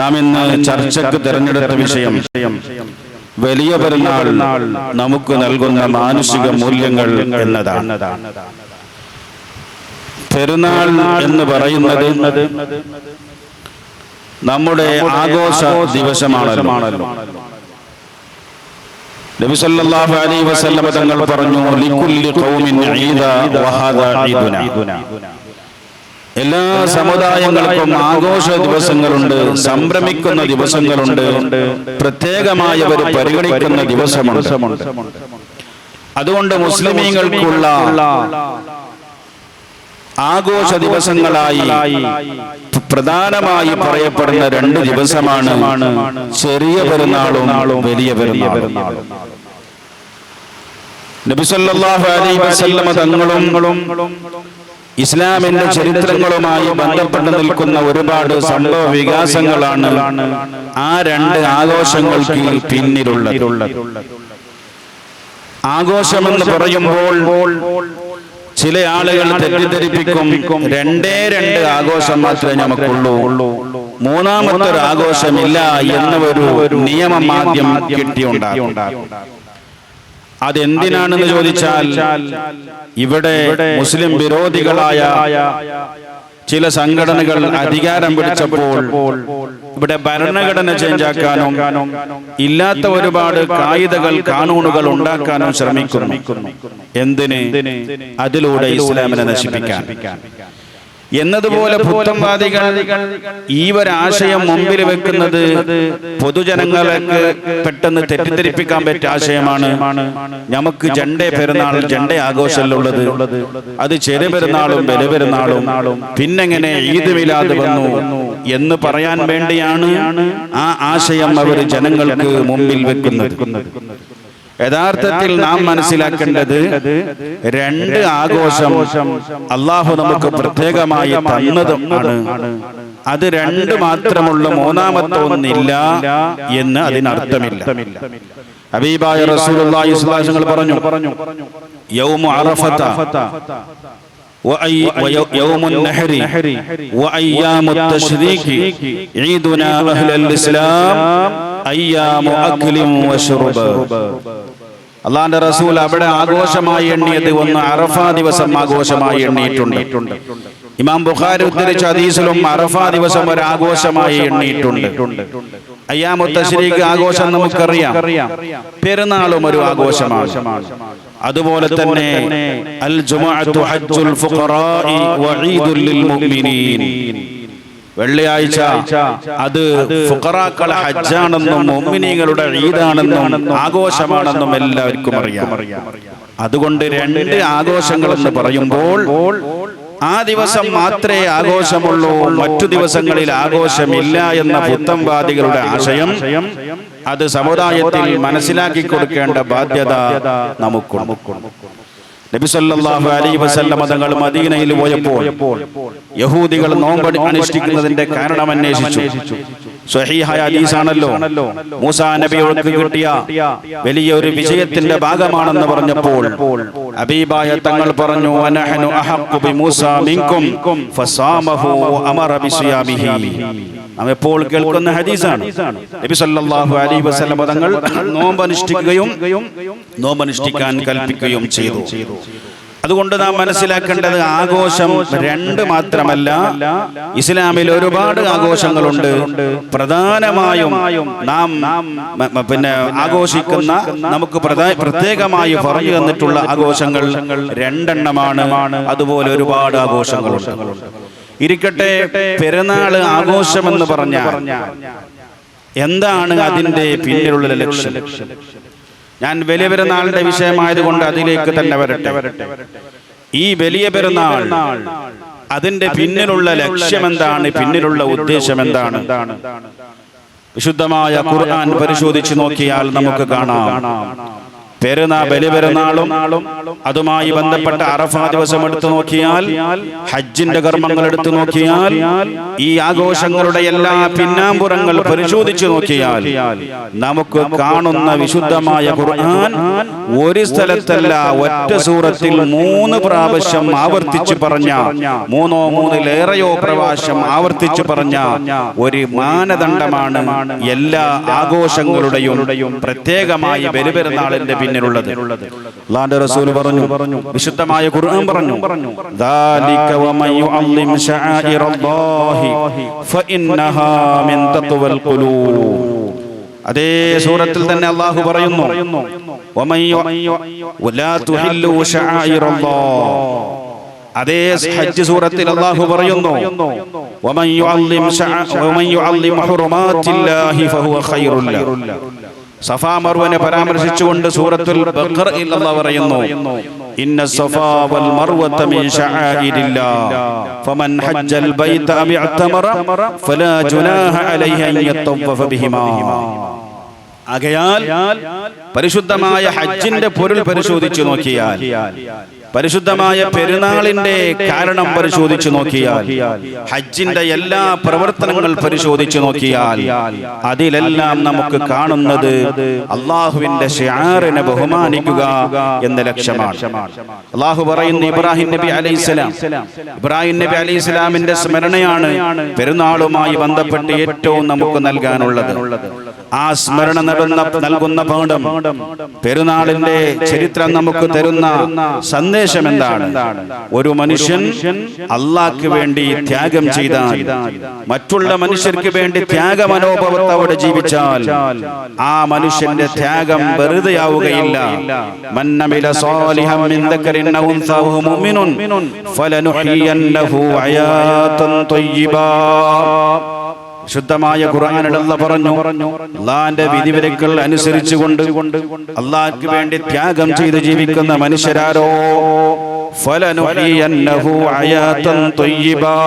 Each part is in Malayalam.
നാം ഇന്ന് ചർച്ചയ്ക്ക് തിരഞ്ഞെടുത്ത വിഷയം വലിയ പെരുന്നാൾ നമുക്ക് നൽകുന്ന മാനുഷിക മൂല്യങ്ങൾ എന്നതാണ്. പെരുന്നാൾ എന്ന് പറയുന്നത് നമ്മുടെ ആഘോഷ ദിവസമാണല്ലോ. നബി സല്ലല്ലാഹു അലൈഹി വസല്ലം തങ്ങൾ പറഞ്ഞു, ലികുല്ലി ഖൗമിൻ ഈദ വഹദാ ഈദുനാ. എല്ലാ സമുദായങ്ങൾക്കും ആഘോഷ ദിവസങ്ങളുണ്ട്, സംഭ്രമിക്കുന്ന ദിവസങ്ങളുണ്ട്, പ്രത്യേകമായവർ പരിഗണിക്കുന്ന ദിവസമുണ്ട്. അതുകൊണ്ട് മുസ്ലിമീങ്ങൾക്കുള്ള ആഘോഷ ദിവസങ്ങളായി പ്രധാനമായി പറയപ്പെടുന്ന രണ്ട് ദിവസമാണ് ചെറിയ പെരുന്നാളും വലിയ പെരുന്നാളും. നബി സല്ലല്ലാഹു അലൈഹി വസല്ലം തങ്ങളും ഇസ്ലാമിന്റെ ചരിത്രങ്ങളുമായി ബന്ധപ്പെട്ട് നിൽക്കുന്ന ഒരുപാട് സംഭവ വികാസങ്ങളാണ് ആ രണ്ട് ആഘോഷങ്ങൾക്ക് പിന്നിലുള്ളത്. ആഘോഷമെന്ന് പറയുമ്പോൾ ചില ആളുകൾ തെറ്റിദ്ധരിപ്പിക്കും, രണ്ടേ രണ്ട് ആഘോഷം മാത്രമേ നമുക്കുള്ളൂ, മൂന്നാമത്തെ ഒരു ആഘോഷമില്ല എന്ന ഒരു നിയമം ആദ്യം കിട്ടിയുണ്ടാകും. അതെന്തിനാണെന്ന് ചോദിച്ചാൽ, ഇവിടെ മുസ്ലിം വിരോധികളായ ചില സംഘടനകൾ അധികാരം പിടിച്ചപ്പോൾ ഇവിടെ ഭരണഘടന ചേഞ്ചാക്കാനും ഇല്ലാത്ത ഒരുപാട് കായികകൾ കാനൂണുകൾ ഉണ്ടാക്കാനും ശ്രമിക്കുന്നു. എന്തിന്? അതിലൂടെ ഇസ്ലാമിനെ നശിപ്പിക്കാൻ. എന്നതുപോലെ പുത്തംവാദികൾ ഈ ഒരാശയം മുമ്പിൽ വെക്കുന്നത് പൊതുജനങ്ങൾക്ക് പെട്ടെന്ന് തെറ്റിദ്ധരിപ്പിക്കാൻ പറ്റിയ ആശയമാണ്. നമുക്ക് ജണ്ടേ പെരുന്നാൾ, ജണ്ടേ ആഘോഷമുള്ളത്, അത് ചെറിയ പെരുന്നാളും വലിയ പെരുന്നാളും, പിന്നെങ്ങനെ ഈദ് മിലാദ് വന്നു എന്ന് പറയാൻ വേണ്ടിയാണ് ആ ആശയം അവർ ജനങ്ങൾക്ക് മുമ്പിൽ വെക്കുന്നത്. യഥാർത്ഥത്തിൽ നാം മനസ്സിലാക്കേണ്ടത്, രണ്ട് ആഘോഷം അള്ളാഹു നമുക്ക് പ്രത്യേകമായി തന്നതും ആണ്. അത് രണ്ട് മാത്രമുള്ള മൂന്നാമത്തെ ഒന്നില്ല എന്ന് അതിനർത്ഥമില്ല. ഹബീബായ റസൂലുള്ളാഹി സ്വല്ലല്ലാഹു അലൈഹി വസല്ലം പറഞ്ഞു, യൗമു അറഫത ويوم النحر وأيام التشريق عيدنا أهل الإسلام أيام أكل وشرب. അള്ളാന്റെ റസൂൽ അവിടെ ആഘോഷമായി എണ്ണിയത് ഒന്ന് അറഫാ ദിവസം ആഘോഷമായി എണ്ണിയിട്ടുണ്ട്. ഇമാം ബുഖാരി ഉദ്ധരിച്ച ഹദീസിലും അറഫാ ദിവസം ഒരു ആഘോഷമായി എണ്ണിയിട്ടുണ്ട്. അയ്യാമു തശ്രീഖ് ആഘോഷം നമുക്കറിയാം, പെരുന്നാളും ഒരു ആഘോഷമാണ്. അതുപോലെ തന്നെ അൽ ജുമുഅത്തു ഹജ്ജുൽ ഫുഖറാഇ വഈദുൽ ലിൽ മുഅ്മിനീൻ, വെള്ളിയാഴ്ച അത് ഫുഖറാക്കളുടെ ഹജ്ജാണെന്നും മുഅ്മിനീങ്ങളുടെ ഈദാണെന്നും ആഘോഷമാണെന്നും എല്ലാവർക്കും അറിയാം. അതുകൊണ്ട് രണ്ട് ആഘോഷങ്ങളെന്ന് പറയുമ്പോൾ ആ ദിവസം മാത്രമേ ആഘോഷമുള്ളൂ, മറ്റു ദിവസങ്ങളിൽ ആഘോഷമില്ല എന്ന പുത്തംവാദികളുടെ ആശയം അത് സമുദായത്തിൽ മനസ്സിലാക്കി കൊടുക്കേണ്ട ബാധ്യത നമുക്കുണ്ട്. നബി സല്ലല്ലാഹു അലൈഹി വസല്ലം തങ്ങൾ മദീനയിൽ പോയപ്പോൾ യഹൂദികൾ നോമ്പ് അനുഷ്ഠിക്കുന്നതിന്റെ കാരണം അന്വേഷിച്ചു. സ്വഹീഹായ ഹദീസാണല്ലോ. മൂസാ നബിയോട് കിട്ടിയ വലിയൊരു വിജയത്തിന്റെ ഭാഗമാണെന്ന് പറഞ്ഞപ്പോൾ ഹബീബായ തങ്ങൾ പറഞ്ഞു, വനഹനു അഹഖു ബിമൂസാ മിൻകും ഫസാമഹു വഅമറ ബിസിയാമിഹി. നാം എപ്പോൾ കേൾക്കുന്ന ഹദീസാണ്. നബി സല്ലല്ലാഹു അലൈഹി വസല്ലം തങ്ങൾ നോമ്പ് അനുഷ്ഠിക്കുകയും നോമ്പ് അനുഷ്ഠിക്കാൻ കൽപ്പിക്കുകയും ചെയ്തു. അതുകൊണ്ട് നാം മനസ്സിലാക്കേണ്ടത്, ആഘോഷം രണ്ട് മാത്രമല്ല, ഇസ്ലാമിൽ ഒരുപാട് ആഘോഷങ്ങളുണ്ട്. പ്രധാനമായും നാം ആഘോഷിക്കുന്ന, നമുക്ക് പ്രത്യേകമായി പറഞ്ഞു തന്നിട്ടുള്ള ആഘോഷങ്ങൾ രണ്ടെണ്ണമാണ്. അതുപോലെ ഒരുപാട് ആഘോഷങ്ങളുണ്ട്. ഇരിക്കട്ടെ, പെരുന്നാൾ ആഘോഷമെന്ന് പറഞ്ഞാൽ എന്താണ് അതിന്റെ പിന്നിലുള്ള ലക്ഷ്യം? ഞാൻ വലിയ പെരുന്നാളിന്റെ വിഷയമായതുകൊണ്ട് അതിലേക്ക് തന്നെ വരട്ടെ. ഈ വലിയ പെരുന്നാൾ, അതിന്റെ പിന്നിലുള്ള ലക്ഷ്യം എന്താണ്? പിന്നിലുള്ള ഉദ്ദേശം എന്താണ്? വിശുദ്ധമായ ഖുർആൻ പരിശോധിച്ചു നോക്കിയാൽ നമുക്ക് കാണാം, ബലിപെരുന്നാളും അതുമായി ബന്ധപ്പെട്ട അറഫാ ദിവസം എടുത്തു നോക്കിയാൽ, ഹജ്ജിന്റെ കർമ്മങ്ങൾ എടുത്തു നോക്കിയാൽ, ഈ ആഘോഷങ്ങളുടെ എല്ലാ പിന്നാമ്പുറങ്ങൾ പരിശോധിച്ചു നോക്കിയാൽ നമുക്ക് കാണുന്ന വിശുദ്ധമായ ഖുർആൻ ഒരു സ്ഥലത്തല്ല ഒറ്റ സൂറത്തിൽ 3 പ്രാവശ്യം ആവർത്തിച്ചു പറഞ്ഞ, 3-3-ലേറെയോ പ്രാവശ്യം ആവർത്തിച്ചു പറഞ്ഞ ഒരു മാനദണ്ഡമാണ് എല്ലാ ആഘോഷങ്ങളുടെയും പ്രത്യേകമായി ബലിപെരുന്നാളിന്റെ പിന്നിലുള്ളത്. അല്ലാഹുവിന്റെ റസൂൽ പറഞ്ഞു, വിശുദ്ധമായ ഖുർആൻ പറഞ്ഞു, ദാലിക വമൻ യുഅല്ലിം ശആഇറല്ലാഹി ഫഇന്നഹാ മിൻ തഖ്വൽ ഖുലൂബ്. അതേ സൂറത്തിൽ തന്നെ അല്ലാഹു പറയുന്നു, വമൻ വലാ തുഹില്ലു ശആഇറല്ലാഹ്. അതേ ഹജ്ജ് സൂറത്തിൽ അല്ലാഹു പറയുന്നു, വമൻ യുഅല്ലിം ഹുറുമാത്തില്ലാഹി ഫഹുവ ഖൈറുൽ ലഹു. സഫാ മർവനെ പരാമർശിച്ചുകൊണ്ട് സൂറത്തുൽ ബഖറയിൽ അല്ലാഹു പറയുന്നു, ഇന്ന സഫാ വൽ മർവത മിൻ ശആഇരില്ലാഹ് ഫമൻ ഹജ്ജൽ ബൈത അw ഇഅ്തമറ ഫലാ ജുനാഹ അലൈഹി അൻ യതവഫ ബിഹിമാ. ആകയാൽ പരിശുദ്ധമായ ഹജ്ജിന്റെ പൊരുൾ പരിശോധിച്ചു നോക്കിയാൽ, പരിശുദ്ധമായ പെരുന്നാളിന്റെ കാരണം പരിശോധിച്ചു നോക്കിയാൽ, ഹജ്ജിന്റെ എല്ലാ പ്രവർത്തനങ്ങൾ പരിശോധിച്ചു നോക്കിയാൽ അതിലെല്ലാം നമുക്ക് കാണുന്നത് അള്ളാഹുവിന്റെ ശിആറിനെ ബഹുമാനിക്കുക എന്ന ലക്ഷ്യമാണ്. അള്ളാഹു പറയുന്നു, ഇബ്രാഹിം നബി അലൈഹിസ്സലാമിന്റെ സ്മരണയാണ് പെരുന്നാളുമായി ബന്ധപ്പെട്ട് ഏറ്റവും നമുക്ക് നൽകാനുള്ളത്. ആ സ്മരണ നൽകുന്ന പാഠം, പെരുന്നാളിന്റെ ചരിത്രം നമുക്ക് തരുന്ന സന്ദേശം എന്താണ്? ഒരു മനുഷ്യൻ അള്ളാഹ്ക്ക് വേണ്ടി ത്യാഗം ചെയ്താൽ, മറ്റുള്ള മനുഷ്യർക്ക് വേണ്ടി ത്യാഗമനോഭാവത്തോടെ ജീവിച്ചാൽ ആ മനുഷ്യന്റെ ത്യാഗം വെറുതെയാവുകയില്ല. മൻ അമില സാലിഹൻ മിൻ ദക്കറിൻ ഔ ഉൻസാ വഹുവ മുഅ്മിനുൻ ഫലനുഹ്യിയന്നഹു ഹയാതൻ ത്വയ്യിബാ. ശുദ്ധമായ ഖുർആനിൽ അല്ലാഹു പറഞ്ഞു, അല്ലാഹുവിന്റെ വിധിവിലക്കുകൾ അനുസരിച്ചുകൊണ്ട് അല്ലാഹ്ക്ക് വേണ്ടി ത്യാഗം ചെയ്ത് ജീവിക്കുന്ന മനുഷ്യരാരോ ഫലനുഹ്യിയന്നഹു ഹയാതൻ ത്വയ്യിബാ,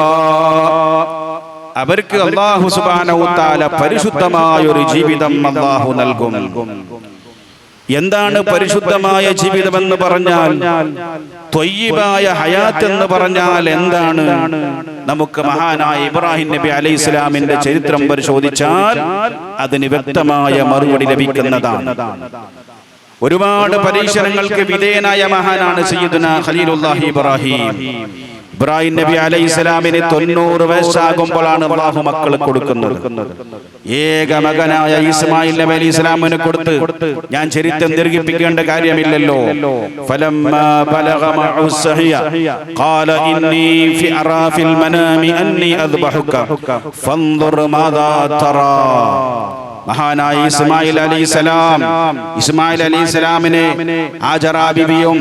അവർക്ക് അല്ലാഹു സുബ്ഹാനഹു വ തആല പരിശുദ്ധമായ ഒരു ജീവിതം അല്ലാഹു നൽകും. എന്താണ് പരിശുദ്ധമായ ജീവിതമെന്ന് പറഞ്ഞാൽ? ത്വയ്യിബായ ഹയാത്ത് എന്ന് പറഞ്ഞാൽ എന്താണ്? നമുക്ക് മഹാനായ ഇബ്രാഹിം നബി അലൈഹിസ്സലാമിന്റെ ചരിത്രം പരിശോധിച്ചാൽ അതിന് വ്യക്തമായ മറുപടി ലഭിക്കുന്നതാണ്. ഒരുപാട് പരീക്ഷണങ്ങൾക്ക് വിധേയനായ മഹാനാണ് സയ്യിദുനാ ഖലീലുല്ലാഹി ഇബ്രാഹിം. ഇബ്രാഹിം നബി അലൈഹിസ്സലാമിന് 90 വയസ്സാകുമ്പോഴാണ് അല്ലാഹു മക്കളെ കൊടുക്കുന്നത്. ഏക മകനായ ഇസ്മായിൽ നബി അലൈഹിസ്സലാമിന് കൊടുത്ത് ഞാൻ ചരിത്രം ദീർഘിപ്പിക്കേണ്ട കാര്യമില്ലല്ലോ. ഫലമ്മാ ബലഗ മഅു സഹിയ ഖാല ഇന്നി ഫി അറാഫിൽ മനാമി അന്നി അദ്ബഹുക ഫൻദുർ മാദാ തറാ. മഹാനായ ഇസ്മായിൽ അലൈഹിസ്സലാമിനെ ഹാജറ ബിബിയും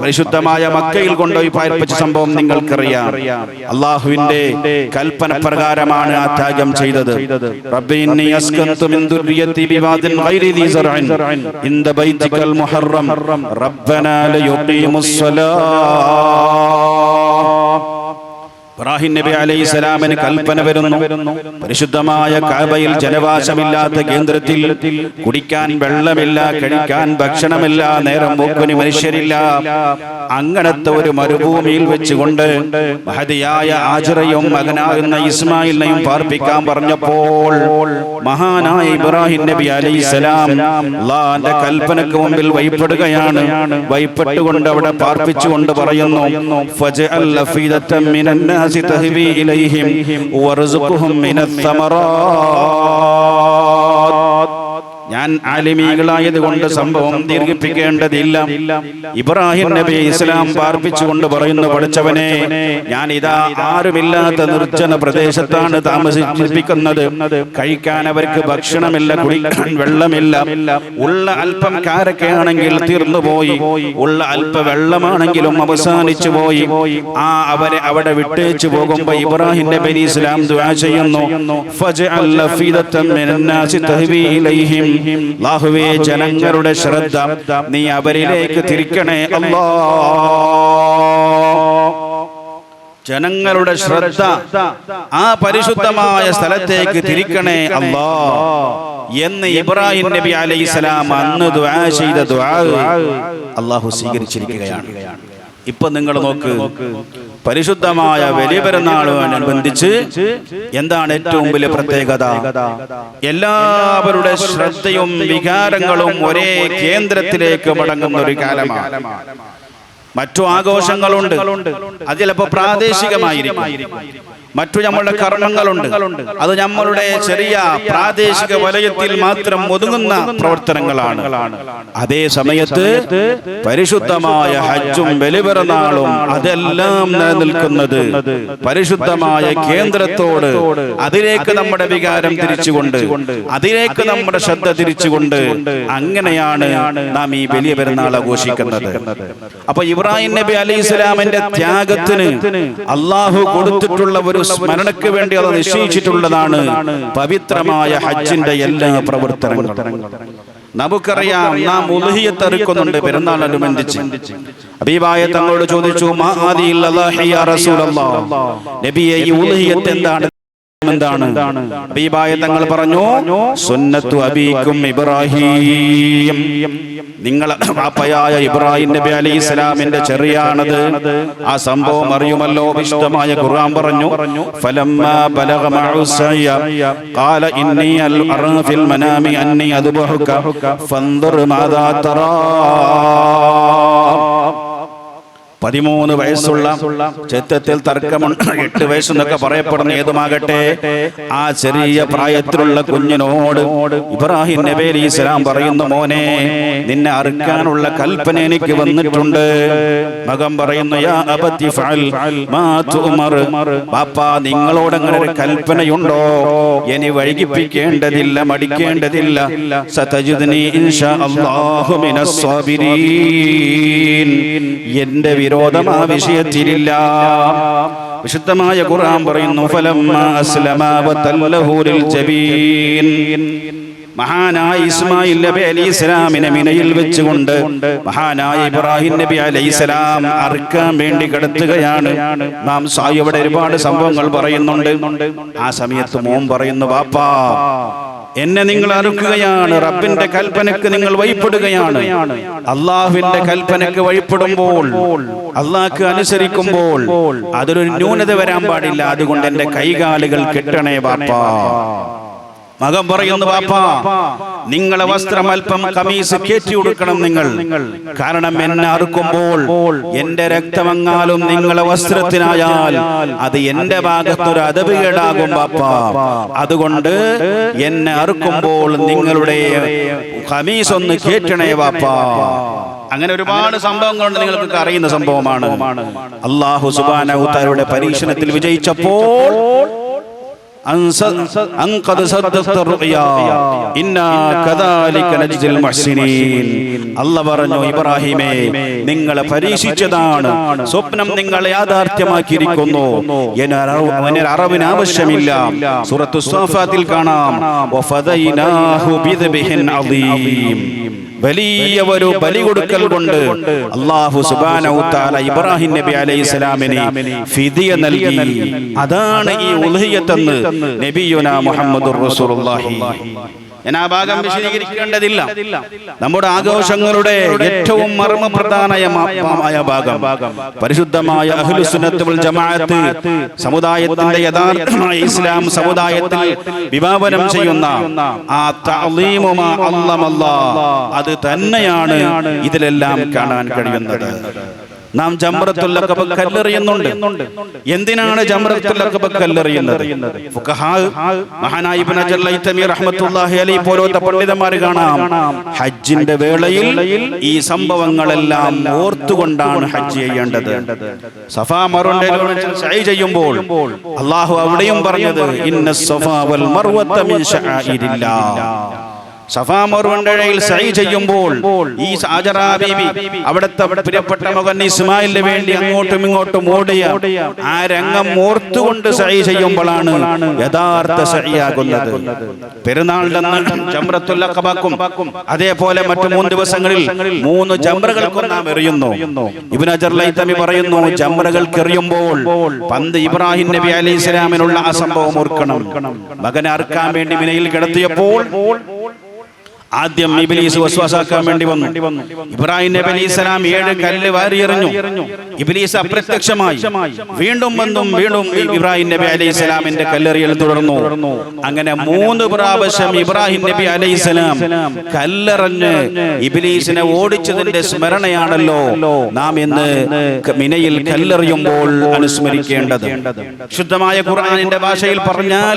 പരിശുദ്ധമായ മക്കയിൽ കൊണ്ടുപോയി പാർപ്പിച്ച സംഭവം നിങ്ങൾക്കറിയാം. അള്ളാഹുവിന്റെ കൽപ്പന പ്രകാരമാണ് ആ ത്യാഗം ചെയ്തത്. റബ്ബി ഇന്നി അസ്കൻതു മിൻ ദുർരിയതി ബിവാദിൻ ഗൈരി ദീ സർഇൻ ഇൻദ ബൈതികൽ മുഹറം റബ്ബനാ ലയുഖീമുസ് സ്വലാത്ത്. ഇബ്രാഹിം നബി അലൈഹിസ്സലാമിന് കൽപ്പന വരുന്നു, പരിശുദ്ധമായ കഅബയിൽ ജനവാസമില്ലാത്ത കേന്ദ്രത്തിൽ കുടിക്കാൻ വെള്ളമില്ല, കഴിക്കാൻ ഭക്ഷണമില്ല, നേരം പോക്കിന് മനുഷ്യരില്ല, അങ്ങനത്തെ ഒരു മരുഭൂമിയിൽ വെച്ചുകൊണ്ട് മഹദിയായ ഹാജറയും മകനാകുന്ന ഇസ്മായിലിനെയും പാർപ്പിക്കാൻ പറഞ്ഞപ്പോൾ മഹാനായ ഇബ്രാഹിം നബി അലൈഹിസ്സലാം അല്ലാഹുവിന്റെ കൽപ്പനക്ക് മുമ്പിൽ വഴിപ്പെടുകയാണ്. വഴിപ്പെട്ടുകൊണ്ട് അവിടെ പാർപ്പിച്ചുകൊണ്ട് പറയുന്നു, ഫജഅൽ അഫീദതൻ മിനൻ നാസി തഹ്വി ഇലൈഹിം വർസുഖുഹും മിനസ് സമറാത്ത്. ഞാൻ ആലിമീകളായതുകൊണ്ട് സംഭവം ദീർഘിപ്പിക്കേണ്ടതില്ല. ഇബ്രാഹിം നബി ഇസ്ലാം പാർപ്പിച്ചുകൊണ്ട് പറയുന്നു, പഠിച്ചവനെ, ഞാൻ ഇതാ ആരുമില്ലാത്ത നിർജ്ജന പ്രദേശത്താണ് താമസിപ്പിക്കുന്നത്. കഴിക്കാൻ അവർക്ക് ഭക്ഷണമില്ല, കുടിക്കാൻ വെള്ളമില്ല. ഉള്ള അല്പം കാരക്കയാണെങ്കിൽ തീർന്നുപോയി, ഉള്ള അല്പ വെള്ളമാണെങ്കിലും അവസാനിച്ചു പോയി. അവരെ അവിടെ വിട്ടേച്ചു പോകുമ്പോ ഇബ്രാഹിം നബി ഇസ്ലാം ദുആ ചെയ്യുന്നു, ഫജഅൽ അഫീദതൻ മിനൻ നാസി തഹ്വി ഇലൈഹിം. അല്ലാഹുവേ, ജനങ്ങളുടെ ശ്രദ്ധ നീ അവരിലേക്ക് തിരിക്കണേ അല്ലാഹ്. ജനങ്ങളുടെ ശ്രദ്ധ ആ പരിശുദ്ധമായ സ്ഥലത്തേക്ക് തിരിക്കണേ അല്ലാഹ് എന്ന് ഇബ്രാഹിം നബി അലൈഹിസ്സലാം അന്ന് ദുആ ചെയ്ത ദുആ അല്ലാഹു സ്വീകരിച്ചിരിക്കുകയാണ്. ഇപ്പൊ നിങ്ങൾ നോക്ക്, പരിശുദ്ധമായ വലിയ പെരുന്നാളുമാനുബന്ധിച്ച് എന്താണ് ഏറ്റവും വലിയ പ്രത്യേകത? എല്ലാവരുടെ ശ്രദ്ധയും വികാരങ്ങളും ഒരേ കേന്ദ്രത്തിലേക്ക് മടങ്ങുന്ന ഒരു കാലമാണ്. മറ്റു ആഘോഷങ്ങളുണ്ട്, അത് ചിലപ്പോൾ പ്രാദേശികമായിരിക്കും. മറ്റു നമ്മളുടെ കർമ്മങ്ങളുണ്ട്, അത് നമ്മളുടെ ചെറിയ പ്രാദേശിക വലയത്തിൽ മാത്രം ഒതുങ്ങുന്ന പ്രവർത്തനങ്ങളാണ്. അതേ സമയത്ത് പരിശുദ്ധമായ ഹജ്ജും ബലിപെരുന്നാളും അതെല്ലാം നിലനിൽക്കുന്നത് പരിശുദ്ധമായ കേന്ദ്രത്തോട്, അതിലേക്ക് നമ്മുടെ വികാരം തിരിച്ചുകൊണ്ട്, അതിലേക്ക് നമ്മുടെ ശ്രദ്ധ തിരിച്ചുകൊണ്ട്, അങ്ങനെയാണ് നാം ഈ വലിയ പെരുന്നാൾ ആഘോഷിക്കുന്നത്. അപ്പൊ ഇബ്രാഹിം നബി അലൈഹിസ്സലാമിന്റെ ത്യാഗത്തിന് അള്ളാഹു കൊടുത്തിട്ടുള്ള ഒരു സ്മരണയ്ക്ക് വേണ്ടി അത് നിശ്ചയിച്ചിട്ടുള്ളതാണ് പവിത്രമായ ഹജ്ജിന്റെ എല്ലാ പ്രവർത്തനങ്ങളും. നമുക്കറിയാം, നാം ഉളുഹിയ്യത്ത് അറുക്കുന്നുണ്ട് പെരുന്നാളനുബന്ധിച്ച്. ഹബീബായ തങ്ങളോട് ചോദിച്ചു, മാ ഹാദിഹിൽ അളാഹി യാ റസൂലല്ലാഹ്, നബിയെ ഈ ഉളുഹിയ്യത്ത് എന്താണ്? ഹബീബായ തങ്ങൾ പറഞ്ഞു, സുന്നത്തു അബീക്കും ഇബ്രാഹിം, നിങ്ങളെ വാപ്പയായ ഇബ്രാഹിം നബി അലൈഹിസ്സലാമിന്റെ ചെറിയാണത്. ആ സംഭവം അറിയുമല്ലോ, വിശുദ്ധമായ ഖുർആൻ പറഞ്ഞു, ഫലമ്മാ ബലഗ മഅു സഅയ ഖാല ഇന്നി അറാ ഫിൽ മനാമി അന്നി അദ്ബഹുക ഫൻദുർ മാദാ തറാ. 13 വയസ്സുള്ള, ചിത്രത്തിൽ തർക്കമുണ്ട്, 8 വയസ്സെന്നൊക്കെ പറയപ്പെടുന്ന ഏതുമാകട്ടെ, ആ ചെറിയ പ്രായത്തിലുള്ള കുഞ്ഞിനോട് ഇബ്രാഹിം നബി അലൈഹിസ്സലാം പറയുന്നു, മോനെ, നിന്നെ അറുക്കാനുള്ള കൽപ്പന എനിക്ക് വന്നിട്ടുണ്ട്. മകൻ പറയുന്നു, യാ അബതി ഫഅൽ മാ തുമർ, ബാപ്പാ നിങ്ങളോട് അങ്ങനെ ഒരു കൽപ്പനയുണ്ടോ? ഇനി വൈകിപ്പിക്കേണ്ടതില്ല, മടിക്കേണ്ടതില്ല. സതജിദ്നി ഇൻഷാ അല്ലാഹു മിനസ് സാബിരീൻ, എന്റെ വിരോധം ആ വിഷയത്തിലില്ല. വിശുദ്ധമായ ഖുർആൻ പറയുന്നു, ഫലമ്മാ അസ്ലമ വതല്ലഹു ലിൽ ജബീൻ, മഹാനായ ഇസ്മായിൽ നബി അലൈഹിസ്സലാമിനെ മിനയിൽ വെച്ചുകൊണ്ട് മഹാനായ ഇബ്രാഹിം നബി അലൈഹിസ്സലാം അറുക്കാൻ വേണ്ടി കിടത്തുകയാണ്. നാം ഇവിടെ ഒരുപാട് സംഭവങ്ങൾ പറയുന്നുണ്ട്. ആ സമയത്ത് മോൻ പറയുന്നു, ബാപ്പാ എന്നെ നിങ്ങൾ അറുക്കുകയാണ്, റബ്ബിന്റെ കൽപ്പനക്ക് നിങ്ങൾ വഴിപ്പെടുകയാണ്. അള്ളാഹുവിന്റെ കൽപ്പനക്ക് വഴിപ്പെടുമ്പോൾ, അള്ളാഹ്ക്ക് അനുസരിക്കുമ്പോൾ അതൊരു ന്യൂനത വരാൻ പാടില്ല. അതുകൊണ്ട് എന്റെ കൈകാലുകൾ കെട്ടണേ ബാപ്പാ. മകൻ പറയുന്നു, ബാപ്പാ നിങ്ങളെ വസ്ത്രം അല്പം കമീസ് കയറ്റി കൊടുക്കണം നിങ്ങൾ, കാരണം എന്നെ അറുക്കുമ്പോൾ എന്റെ രക്തമെങ്ങാലും നിങ്ങളെ വസ്ത്രത്തിനായാൽ അത് എന്റെ ഭാഗത്തൊരു അദബുകേടാകും ബാപ്പാ. അതുകൊണ്ട് എന്നെ അറുക്കുമ്പോൾ നിങ്ങളുടെ കമീസ് ഒന്ന് കയറ്റണേ ബാപ്പാ. അങ്ങനെ ഒരുപാട് സംഭവങ്ങളുണ്ട്, നിങ്ങൾക്ക് അറിയുന്ന സംഭവമാണ്. അല്ലാഹു സുബ്ഹാനഹു തആലയുടെ പരീക്ഷണത്തിൽ വിജയിച്ചപ്പോൾ അല്ലാഹു പറഞ്ഞു, ഇബ്രാഹിമേ നിങ്ങളെ പരീക്ഷിച്ചതാണ്, സ്വപ്നം നിങ്ങളെ യാഥാർത്ഥ്യമാക്കിയിരിക്കുന്നു, അറിവിന് ആവശ്യമില്ല. സൂറത്തു സ്വാഫാത്തിൽ കാണാം, വഫദൈനാഹു ബിദ്ബിഹിൻ അദീം, വലിയ ഒരു ബലി കൊടുക്കൽ കൊണ്ട് അല്ലാഹു സുബ്ഹാനഹു തആല ഇബ്രാഹിം നബി അലൈഹിസ്സലാമിനെ ഫിദിയ നൽകി. അതാണ് ഈ ഉളുഹിയ്യത്ത് എന്ന് നബിയുനാ മുഹമ്മദുർ റസൂലുള്ളാഹി. ഞാൻ ആ ഭാഗം വിശദീകരിക്കേണ്ടതില്ല. നമ്മുടെ ആഘോഷങ്ങളുടെ ഏറ്റവും മർമ്മപ്രധാനമായ ഭാഗം പരിശുദ്ധമായ അഹ്ലുസുന്നത്ത് വൽ ജമാഅത്ത് സമുദായത്തിന്റെ യഥാർത്ഥമായ ഇസ്ലാം സമുദായത്തിൽ വിഭാവനം ചെയ്യുന്ന ആ തഅലീമു മാ അല്ലമല്ലാഹ്, അത് തന്നെയാണ് ഇതിലെല്ലാം കാണാൻ കഴിയുന്നത്. നാം ജംറത്തുൽ അഖബ കല്ലെറിയുന്നുണ്ട്. എന്തിനാണ് ജംറത്തുൽ അഖബ കല്ലെറിയുന്നത്? ഫുഖഹാ മഹാനായ ഇബ്നു ഹജർ ലൈതമി റഹ്മത്തുള്ളാഹി അലൈഹി പോലത്തെ പണ്ഡിതന്മാർ കാണാം, ഹജ്ജിന്റെ വേളയിൽ ഈ സംഭവങ്ങളെല്ലാം ഓർത്തുകൊണ്ടാണ് ഹജ്ജ് ചെയ്യേണ്ടത്. സഫാ മർവയുടെ സഅയ് ചെയ്യുമ്പോൾ അല്ലാഹു അവിടെയും പറഞ്ഞത്, ഇന്നസ് സഫാ വൽ മർവത മിൻ ശഅഇരില്ലാഹ്. സഫാ മർവയുടെ ഇടയിൽ സഅയ് ചെയ്യുമ്പോൾ ഈ ഹാജറ ബീബി അവിടുത്തെ പ്രിയപ്പെട്ട മകൻ ഇസ്മായിലിന് വേണ്ടി അങ്ങോട്ടും ഇങ്ങോട്ടും ഓടിയ ആ രംഗം ഓർത്തുകൊണ്ട് സഅയ് ചെയ്യുമ്പോഴാണ് യഥാർത്ഥ സഅയ് ആകുന്നത്. പെരുന്നാളിന്റെ ജംറത്തുൽ അഖബക്കും അതേപോലെ മറ്റു 3 ദിവസങ്ങളിൽ 3 ജംറകൾക്കും നാം എറിയുന്നു. ഇബ്നു ഹജർ ലൈതമി പറയുന്നു, ജംറകൾക്ക് എറിയുമ്പോൾ പന്ത് ഇബ്രാഹിം നബി അലൈഹിസ്സലാമിനുള്ള ആ സംഭവം ഓർക്കണം. മകനെ അറുക്കാൻ വേണ്ടി മിനയിൽ കിടത്തിയപ്പോൾ ആദ്യം ഇബ്ലീസ് വസ്വാസാക്കാൻ വേണ്ടി വന്നു. ഇബ്രാഹിം നബി അലൈഹിസ്സലാം 7 കല്ല് വാരിയെറിഞ്ഞു. ഇബ്ലീസ് അപ്രത്യക്ഷമായി. വീണ്ടും ഇബ്രാഹിം നബി അലൈഹിസ്സലാമിന്റെ കല്ലെറിയൽ തുടർന്നു. അങ്ങനെ 3 പ്രാവശ്യം ഇബ്രാഹിം നബി അലൈഹിസ്സലാം കല്ലെറിഞ്ഞ് ഇബ്ലീസിനെ ഓടിച്ചതിന്റെ സ്മരണയാണല്ലോ നാം ഇന്ന് മിനയിൽ കല്ലെറിയുമ്പോൾ അനുസ്മരിക്കേണ്ടത്. ശുദ്ധമായ ഖുർആനിന്റെ ഭാഷയിൽ പറഞ്ഞാൽ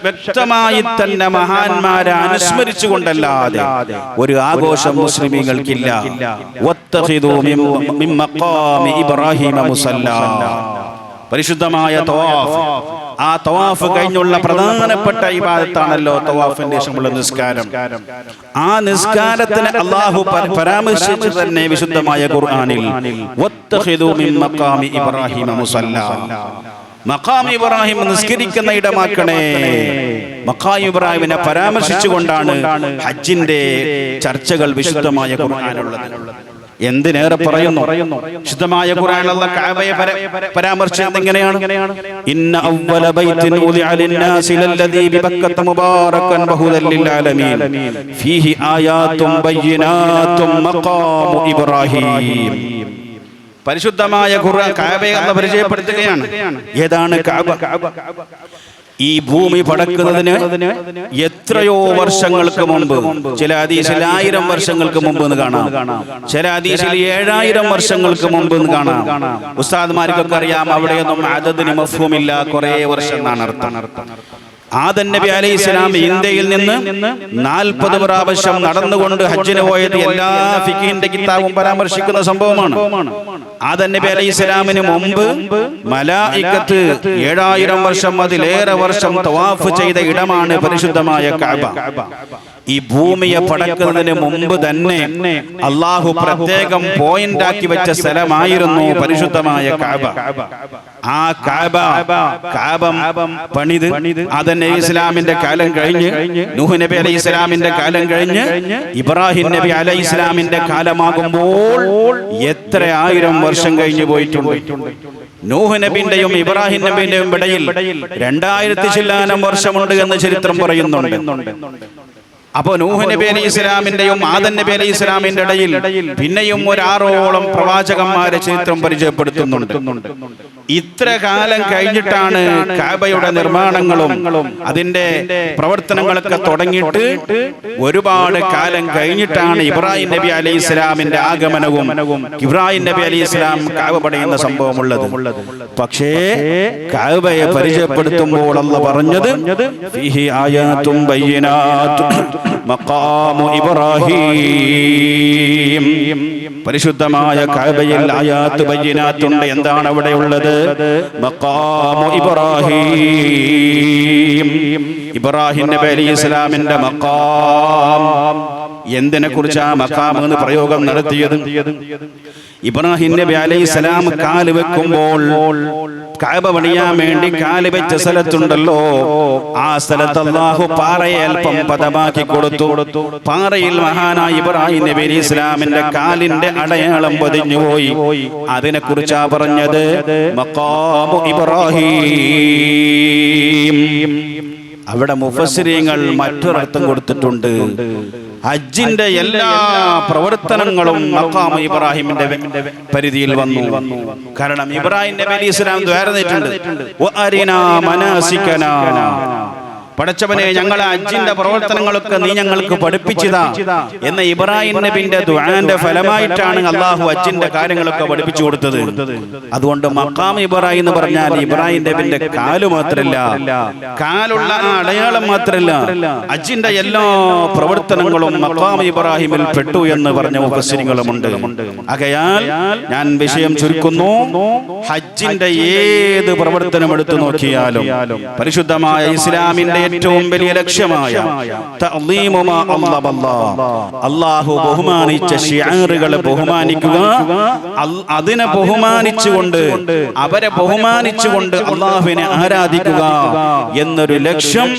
വ്യക്തമായി തന്നെ മഹാന്മാരെ അനുസ്മരിച്ചുകൊണ്ട് ല്ലാതെ ഒരു ആഘോഷം മുസ്ലിമീങ്ങൾക്കില്ല. വത്തഖിദൂ മിൻ മഖാമി ഇബ്രാഹിമ മുസല്ലാ. പരിശുദ്ധമായ തവാഫ്, ആ തവാഫ് കഴിഞ്ഞുള്ള പ്രധാനപ്പെട്ട ഇബാദത്താണല്ലോ തവാഫിന്റെ ശേഷമുള്ള നിസ്കാരം. ആ നിസ്കാരത്തിന് അല്ലാഹു പരാമർശിച്ചു തന്നെ വിശുദ്ധമായ ഖുർആനിൽ വത്തഖിദൂ മിൻ മഖാമി ഇബ്രാഹിമ മുസല്ലാ. മഖാം ഇബ്രാഹിം നിസ്കരിക്കുന്ന ഇടമാക്കണേ. മഖാം ഇബ്രാഹിമിനെ പരാമർശിച്ചുകൊണ്ടാണ് ഹജ്ജിന്റെ ചർച്ചകൾ വിശുദ്ധമായ ഖുർആനിലുള്ളത്. എന്തിനേറെ പറയുന്നു, ശുദ്ധമായ ഖുർആനിലുള്ള കഅബയെ പരാമർശിച്ചത് എങ്ങനെയാണ്? ഇന്ന അവ്വല ബൈത്തിൻ ഉദിഅ ലിന്നാസി ലല്ലദീ ബിബക്കത മുബാറകൻ വഹുദൽ ലിൽ ആലമീൻ ഫീഹി ആയാതും ബയ്യിനാതും മഖാമു ഇബ്രാഹിം. പരിശുദ്ധമായ ഖുർആൻ കഅബയെ അല്ലാഹു പരിചയപ്പെടുത്തുകയാണ്. ഏതാണ് കഅബ? ഈ ഭൂമി പടക്കുന്നതിന് എത്രയോ വർഷങ്ങൾക്ക് മുമ്പ്, ചില ഹദീസിൽ 1000 വർഷങ്ങൾക്ക് മുമ്പ് എന്ന് കാണാം, ചില ഹദീസിൽ 7000 വർഷങ്ങൾക്ക് മുമ്പ് എന്ന് കാണാം. ഉസ്താദ്മാർക്കൊക്കെ അറിയാം, അവിടെയൊന്നും അദദിന് മഫ്ഹൂമില്ല, കുറേ വർഷം എന്നാണ് അർത്ഥം. ആദം നബി അലൈഹിസ്സലാം ഇന്ത്യയിൽ നിന്ന് 40 പ്രാവശ്യം നടന്നുകൊണ്ട് ഹജ്ജിന് പോയത് എല്ലാ ഫിഖിന്റെ കിതാബും പരാമർശിക്കുന്ന സംഭവമാണ്. ആദം നബി അലൈഹിസ്സലാമിന് മുമ്പ് മലായികത്ത് 7000 വർഷം അതിലേറെ വർഷം തവാഫ് ചെയ്ത ഇടമാണ് പരിശുദ്ധമായ കഅബ. ഈ ഭൂമിയെ പടക്കുന്നതിന് മുമ്പ് തന്നെ അള്ളാഹു പ്രത്യേകം പോയിന്റ് ആക്കി വെച്ച സ്ഥലമായിരുന്നു പരിശുദ്ധമായ കഅബ. ആ കഅബ പണിത് ആദം നബി ഇസ്ലാമിന്റെ കാലം കഴിഞ്ഞ്, നൂഹ് നബി അലൈഹി ഇസ്ലാമിന്റെ കാലം കഴിഞ്ഞ്, ഇബ്രാഹിം നബി അലൈഹി ഇസ്ലാമിന്റെ കാലമാകുമ്പോൾ എത്ര 1000 വർഷം കഴിഞ്ഞു പോയിട്ടുണ്ട്. നൂഹ് നബിന്റെയും ഇബ്രാഹിം നബിന്റെയും ഇടയിൽ 2000 ചില്ലാനം വർഷമുണ്ട് എന്ന് ചരിത്രം പറയുന്നുണ്ട്. അപ്പോ നൂഹ് നബി അലൈഹി ഇസ്ലാമിന്റെയും ആദം നബി അലൈഹി ഇസ്ലാമിന്റെ ഇടയിൽ പിന്നെയും 6 പ്രവാചകന്മാരെ ചരിത്രം പരിചയപ്പെടുത്തുന്നുണ്ട്. ഇത്ര കാലം കഴിഞ്ഞിട്ടാണ് കഅബയുടെ നിർമ്മാണങ്ങളും അതിന്റെ പ്രവർത്തനങ്ങളൊക്കെ തുടങ്ങിയിട്ട് ഒരുപാട് കാലം കഴിഞ്ഞിട്ടാണ് ഇബ്രാഹിം നബി അലൈഹി ഇസ്ലാമിന്റെ ആഗമനവും ഇബ്രാഹിം നബി അലൈഹി ഇസ്ലാം കഅബ പണിയുന്ന സംഭവമുള്ളത്. പക്ഷേ കഅബയെ പരിചയപ്പെടുത്തുമ്പോൾ അല്ലാഹു പറഞ്ഞത് ഫീഹി ആയാതും ബയ്യിനാതും മഖാമു ഇബ്രാഹിം. പരിശുദ്ധമായ കഅബയിൽ ആയാത്ത് ബയ്യിനാത്തുണ്ട്. എന്താണ് അവിടെ ഉള്ളത്? മഖാമു ഇബ്രാഹിം. ഇബ്രാഹിം നബി അലൈഹി ഇസ്ലാമിന്റെ മഖാം. എന്തിനെ കുറിച്ചാ മഖാം എന്ന് പ്രയോഗം നടത്തിയത്? ഇബ്രാഹിം നബി അലൈഹി സലാം കാല് വെക്കുമ്പോൾ കഅബ പണിയാൻ വേണ്ടി കാല് വെച്ച സ്ഥലത്തുണ്ടല്ലോ, ആ സ്ഥലത്ത് അല്ലാഹു പാറയെ അല്പം പദമാക്കി കൊടുത്തു. പാറയിൽ മഹാനായ ഇബ്രാഹിം നബി അലൈഹി ഇസ്ലാമിന്റെ കാലിന്റെ അടയാളം പതിഞ്ഞുപോയി. അതിനെ കുറിച്ചാ പറഞ്ഞത് മഖാമു ഇബ്രാഹിം. അവിടെ മുഫസ്സിരീങ്ങൾ മറ്റൊരർത്ഥം കൊടുത്തിട്ടുണ്ട്. ഹജ്ജിന്റെ എല്ലാ പ്രവർത്തനങ്ങളും മഖാം ഇബ്രാഹിമിന്റെ പരിധിയിൽ വന്നു. കാരണം ഇബ്രാഹിം നബി അലൈഹി ഇസ്ലാം ദ്വാരന്നിട്ടുണ്ട്, വഅരിനാ മനാസികനാ. പടച്ചവനെ, ഞങ്ങളെ ഹജ്ജിന്റെ പ്രവർത്തനങ്ങളൊക്കെ നീ ഞങ്ങൾക്ക് പഠിപ്പിച്ചതാ എന്ന ഇബ്രാഹിം നബിന്റെ ദുആന്റെ ഫലമായിട്ടാണ് അല്ലാഹു ഹജ്ജിന്റെ കാര്യങ്ങളൊക്കെ പഠിപ്പിച്ചു കൊടുത്തത്. അതുകൊണ്ട് മഖാം ഇബ്രാഹിം എന്ന് പറഞ്ഞാൽ ഇബ്രാഹിം നബിന്റെ കാല് മാത്രമല്ല, കാലുള്ള ആ അടയാളം മാത്രമല്ല, ഹജ്ജിന്റെ എല്ലാ പ്രവർത്തനങ്ങളും മഖാം ഇബ്രാഹിമിൽ പെട്ടു എന്ന് പറഞ്ഞ മുഫസ്സിറുകളുമുണ്ട്. ആകയാൽ ഞാൻ വിഷയം ചുരുക്കുന്നു. ഹജ്ജിന്റെ ഏത് പ്രവർത്തനം എടുത്തു നോക്കിയാലും പരിശുദ്ധമായ ഇസ്ലാമിന്റെ ഏറ്റവും വലിയ ലക്ഷ്യമായ അല്ലാഹു ബഹുമാനിച്ച ശിആറുകളെ ബഹുമാനിക്കുക, അതിനെ ബഹുമാനിച്ചുകൊണ്ട് അവരെ ബഹുമാനിച്ചുകൊണ്ട് അല്ലാഹുവിനെ ആരാധിക്കുക എന്നൊരു ലക്ഷ്യം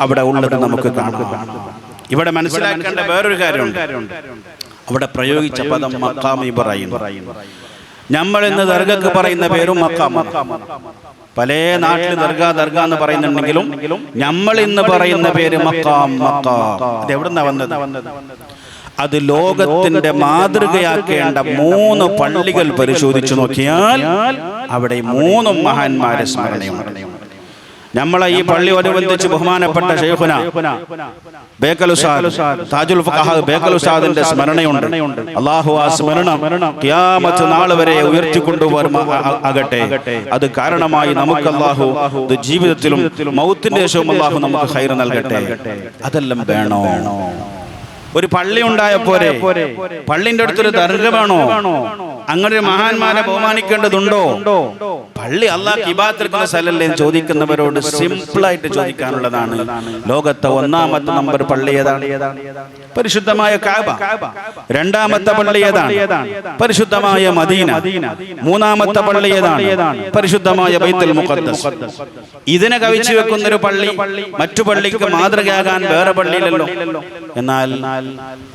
അവിടെ ഉള്ളത് നമുക്ക് കാണാം. ഇവിടെ മനസ്സിലാക്കേണ്ട വേറൊരു കാര്യമുണ്ട്. അവിടെ പ്രയോഗിച്ച പദം മഖാം ഇബ്രാഹിം. നമ്മൾ ഇന്ന് ദർഗക്ക് പറയുന്ന പേരും മഖാം. പല നാട്ടിൽ ദർഗ ദർഗ എന്ന് പറയുന്നുണ്ടെങ്കിലും നമ്മൾ ഇന്ന് പറയുന്ന പേര് മക്കാം മക്കാം. അത് എവിടുന്നാ വന്നത്? അത് ലോകത്തിന്റെ മാതൃകയാക്കേണ്ട 3 പള്ളികൾ പരിശോധിച്ചു നോക്കിയാൽ അവിടെ 3 മഹാന്മാരെ സ്മരണയുണ്ട്. നമ്മളെ ഈ പള്ളി അനുബന്ധിച്ച് ബഹുമാനപ്പെട്ട ശൈഖുന ബേക്കൽ ഉസ്താദ് താജുൽ ഫഖഹ ബേക്കൽ ഉസ്താദിന്റെ സ്മരണയുണ്ട്. അല്ലാഹു ആ സ്മരണ ഖിയാമത്ത് നാൾ വരെ ഉയർത്തിക്കൊണ്ടുവരുമാകട്ടെ. അത് കാരണമായി നമുക്ക് അല്ലാഹു ജീവിതത്തിലും മൗത്തിന്റെ ശേഷവും അല്ലാഹു നമുക്ക് ഖൈർ നൽകട്ടെ. അതെല്ലാം വേണോ? ഒരു പള്ളി ഉണ്ടായ പോരെ? പള്ളിന്റെ അടുത്തൊരു ദർഗ വേണോ? അങ്ങനെ ഒരു മഹാന്മാരെ ബഹുമാനിക്കേണ്ടതുണ്ടോ? പള്ളി അല്ലാഹ് ഇബാദത്ത് എടുക്കുന്ന സ്ഥലമല്ലേ എന്ന് ചോദിക്കുന്നവരോട് സിമ്പിളായിട്ട് ചോദിക്കാനുള്ളതാണ്. ലോകത്തെ 1ാമത്തെ നമ്പർ പള്ളി ഏതാണ്? പരിശുദ്ധമായ കഅബ. 2ാമത്തെ പള്ളി ഏതാണ്? പരിശുദ്ധമായ മദീന. 3ാമത്തെ പള്ളി ഏതാണ്? പരിശുദ്ധമായ ബൈത്തുൽ മുഖദ്ദസ്. ഇതിനെ കവിച്ചു വെക്കുന്ന ഒരു പള്ളി മറ്റു പള്ളിക്ക് മാതൃകയാകാൻ വേറെ പള്ളിയില്ലല്ലോ. എന്നാൽ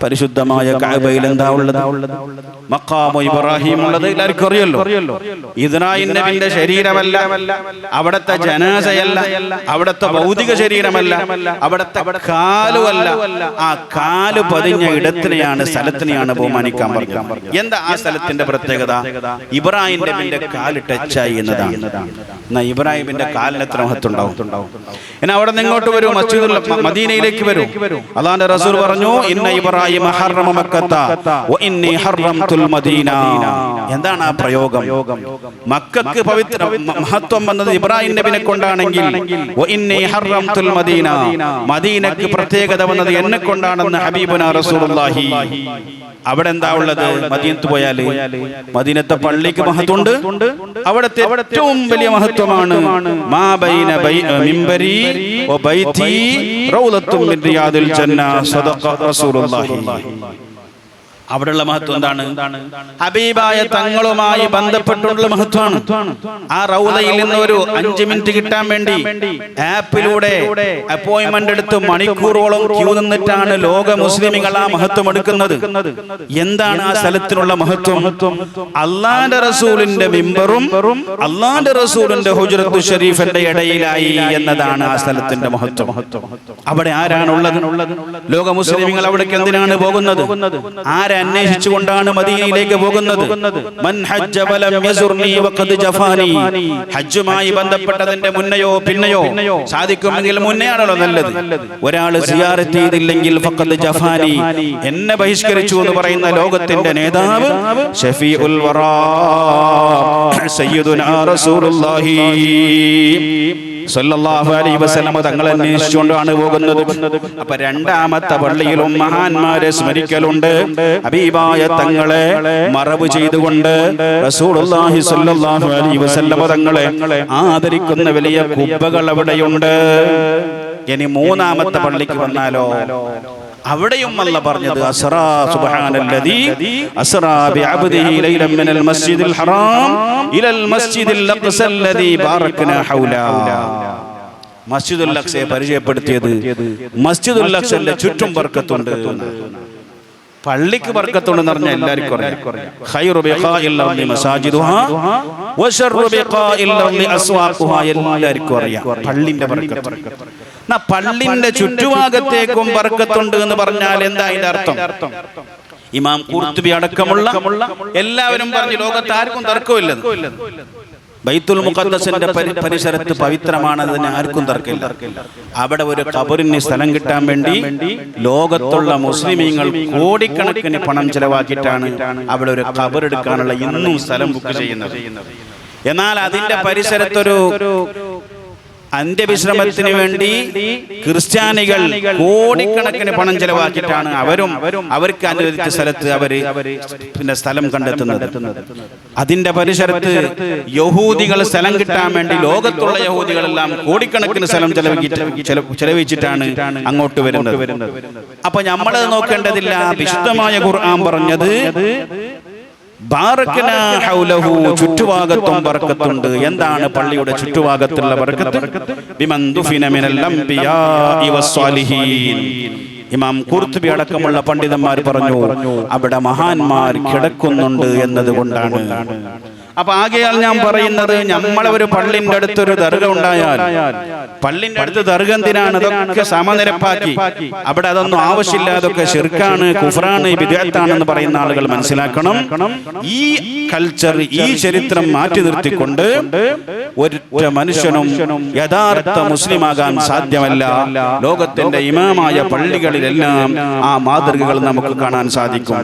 പരിശുദ്ധമായ കഅബയിൽ എന്താ ഉള്ളത്? മഖാമു ഇബ്രാഹിം ഉള്ളത് എല്ലാവർക്കും അറിയല്ലോ. ഇസ്രായീൽ നബിയുടെ ശരീരമല്ല, അവിടുത്തെ ജനാസയല്ല, അവിടുത്തെ ഭൗതിക ശരീരമല്ല, അവിടുത്തെ കാലുമല്ല. ആ കാല് പതിഞ്ഞ ഇടത്തിനെയാണ്, സ്ഥലത്തിനെയാണ് ബഹുമാനിക്കാൻ പറഞ്ഞത്. എന്താ ആ സ്ഥലത്തിന്റെ പ്രത്യേകത? ഇബ്രാഹിം നബിന്റെ കാല് ടച്ചായി എന്നതാണ്. എന്നാ ഇബ്രാഹിമിന്റെ കാലിന് എത്ര മഹത്വം ഉണ്ടാവും? എന്നാ അവിടെ നിന്ന് ഇങ്ങോട്ട് വരൂ, മസ്ജിദുൽ മദീനയിലേക്ക് വരൂ. അല്ലാഹുവിന്റെ റസൂൽ പറഞ്ഞു, ഇന്ന ഇബ്രാഹിം ഹറമ മക്കത്ത വ ഇന്നി ഹറംതുൽ മദീന. എന്താണ് ആ പ്രയോഗം? മക്കക്ക് പവിത്ര മഹത്വം വന്നത് ഇബ്രാഹിം നബിനെ കൊണ്ടാണെങ്കിൽ വ ഇന്നി ഹറംതുൽ മദീന, മദീനക്ക് പ്രത്യേകത വന്നത് എന്നെ കൊണ്ടാണെന്ന് ഹബീബുനാ റസൂലുള്ളാഹി. അവിടെ എന്താ ഉള്ളത്? മദീനത്ത് പോയാല് മദീനത്തെ പള്ളിക്ക് മഹത്വമുണ്ട്. അവിടുത്തെ ഏറ്റവും വലിയ മഹത്വമാണ് മാ ബൈന മിംബരി വ ബൈതി റൗളത്തും മിൻ റിയാദിൽ ജന്ന സദഖ റസൂലുള്ളാഹി. അവിടെയുള്ള മഹത്വം എന്താണ്? ഹബീബായ തങ്ങളുമായി ബന്ധപ്പെട്ടുള്ള മഹത്വമാണ്. ആ റൗളയിൽ നിന്ന് ഒരു 5 മിനിറ്റ് കിട്ടാൻ വേണ്ടി ആപ്പിലൂടെ അപ്പോയിന്റ്മെന്റ് എടുത്ത് മണിക്കൂറോളം ക്യൂ നിന്നിട്ടാണ് ലോക മുസ്ലിമുകൾ ആ മഹത്വം എടുക്കുന്നത്. എന്താണ് ആ സ്ഥലത്തിനുള്ള മഹത്വം? അല്ലാഹുവിന്റെ റസൂലിന്റെ മിമ്പറും അല്ലാഹുവിന്റെ റസൂലിന്റെ ഹുജ്റത്തു ഷരീഫിന്റെ ഇടയിലായി എന്നതാണ് ആ സ്ഥലത്തിന്റെ മഹത്വം. അവിടെ ആരാണുള്ളത്? ലോക മുസ്ലിമുകൾ അവിടേക്ക് എന്തിനാണ് പോകുന്നത്? അന്വേഷിച്ചുകൊണ്ടാണ് മദീനയിലേക്ക് പോകുന്നത്. മൻ ഹജ്ജ വലം യസുർനി വഖദ് ജഫാനി. ഹജ്ജുമായി ബന്ധപ്പെട്ടതിന്റെ മുന്നെയോ പിന്നെയോ, സാധിക്കുമെങ്കിൽ മുന്നെയാണല്ലോ നല്ലത്. ഒരാൾ സിയാറത്ത് ചെയ്തില്ലെങ്കിൽ ഫഖദ് ജഫാനി, എന്നെ ബഹിഷ്കരിച്ചു എന്ന് പറയുന്ന ലോകത്തിന്റെ നേതാവ് ഷഫീഉൽ വറാ സയ്യിദുനാ റസൂലുള്ളാഹി സല്ലല്ലാഹു അലൈഹി വസല്ലം തങ്ങളെ അന്വേഷിച്ചുകൊണ്ടാണ് പോകുന്നത്. അപ്പൊ 2ാമത്തെ പള്ളിയിലും മഹാന്മാരെ സ്മരിക്കലുണ്ട്. ഹബീബായ തങ്ങളെ മറവ് ചെയ്തുകൊണ്ട് റസൂലുള്ളാഹി സല്ലല്ലാഹു അലൈഹി വസല്ലം തങ്ങളെ ആദരിക്കുന്ന വലിയ കുബ്ബകൾ അവിടെയുണ്ട്. ഇനി 3ാമത്തെ പള്ളിക്ക് വന്നാലോ, അവിടെയും അല്ലാഹ് പറഞ്ഞത് അസ്റാ സുബ്ഹാനല്ലദീ അസ്റാ ബിഅബ്ദിഹി ലൈലൻ മിനൽ മസ്ജിദിൽ ഹറാം ഇലൽ മസ്ജിദിൽ അഖ്സല്ലദീ ബാറക്നാ ഹൗലാ. മസ്ജിദുൽ അഖ്സയെ പരിചയപ്പെടുത്തിയത് മസ്ജിദുൽ അഖ്സന്റെ ചുറ്റും ബർക്കത്തുണ്ട്. പള്ളിക്ക് ബർക്കത്തുണ്ടെന്ന് പറഞ്ഞാൽ എല്ലാവർക്കും അറിയാം. ഖൈറു ബിഖാഇൽ അർളി മസാജിദുഹാ വശർറു ബിഖാഇൽ അർളി അസ്വാഖുഹാ. എല്ലാവർക്കും അറിയാം പള്ളിന്റെ ബർക്കത്ത്. പള്ളിന്റെ ചുറ്റുഭാഗത്തേക്കും ബർക്കത്തുണ്ട് എന്ന് പറഞ്ഞാൽ എന്താ അതിന്റെ അർത്ഥം? ഇമാം ഖുർത്തുബി അടക്കമുള്ള എല്ലാവരും പറഞ്ഞു ലോകത്ത് ആർക്കും തർക്കമില്ല. ബൈത്തുൽ മുഖദ്ദസിന്റെ പരിസരത്ത് പവിത്രമാണെന്നതിന് ആർക്കും തർക്കമില്ല. അവിടെ ഒരു ഖബറിന് സ്ഥലം കിട്ടാൻ വേണ്ടി ലോകത്തുള്ള മുസ്ലിമീങ്ങൾ കോടിക്കണക്കിന് പണം ചെലവാക്കിയിട്ടാണ് അവിടെ ഒരു ഖബർ എടുക്കാനുള്ള ഇന്നും സ്ഥലം ബുക്ക് ചെയ്യുന്നത്. എന്നാൽ അതിന്റെ പരിസരത്തൊരു അന്ത്യവിശ്രമത്തിന് വേണ്ടി ക്രിസ്ത്യാനികൾ കോടിക്കണക്കിന് പണം ചെലവാക്കിയിട്ടാണ് അവർക്ക് അനുവദിച്ച സ്ഥലത്ത് അവര് പിന്നെ സ്ഥലം കണ്ടെത്തുന്നത്. അതിന്റെ പരിസരത്ത് യഹൂദികൾ സ്ഥലം കിട്ടാൻ വേണ്ടി ലോകത്തുള്ള യഹൂദികളെല്ലാം കോടിക്കണക്കിന് സ്ഥലം ചെലവഴിച്ചിട്ടാണ് അങ്ങോട്ട് വരുന്നത്. അപ്പൊ നമ്മളത് നോക്കേണ്ടതില്ല. വിശുദ്ധമായ ഖുർആൻ പറഞ്ഞത് ബാറക്നാ ഹൗലഹു, ചുറ്റുഭാഗത്തും ബർക്കത്തുണ്ട്. എന്താണ് പള്ളിയുടെ ചുറ്റുഭാഗത്തുള്ള ബർക്കത്ത്? ബിമൻ ദുഫിന മിനൽ അംബിയാഇ വസ്സാലിഹീൻ. ഇമാം ഖുർത്തുബി അടക്കമുള്ള പണ്ഡിതന്മാർ പറഞ്ഞു അവിടെ മഹാന്മാർ കിടക്കുന്നുണ്ട് എന്നതുകൊണ്ടാണ്. അപ്പൊ ആകെയാൽ ഞാൻ പറയുന്നത്, നമ്മളെ ഒരു പള്ളിന്റെ അടുത്തൊരു ദർഗ ഉണ്ടായാൽ, പള്ളിന്റെ അടുത്ത് ദർഗ എന്തിനാണ്? അതൊക്കെ സമനിരപ്പാക്കി അവിടെ അതൊന്നും ആവശ്യമില്ല, അതൊക്കെ ശിർക്കാണ്, കുഫ്റാണ്, ബിദ്അത്താണെന്ന് പറയുന്ന ആളുകൾ മനസ്സിലാക്കണം. ഈ കൾച്ചർ, ഈ ചരിത്രം മാറ്റി നിർത്തിക്കൊണ്ട് ഒരൊറ്റ മനുഷ്യനും യഥാർത്ഥ മുസ്ലിമാകാൻ സാധ്യമല്ല. ലോകത്തിന്റെ ഇമാമായ പള്ളികളിലെല്ലാം ആ മാതൃകകൾ നമുക്ക് കാണാൻ സാധിക്കും.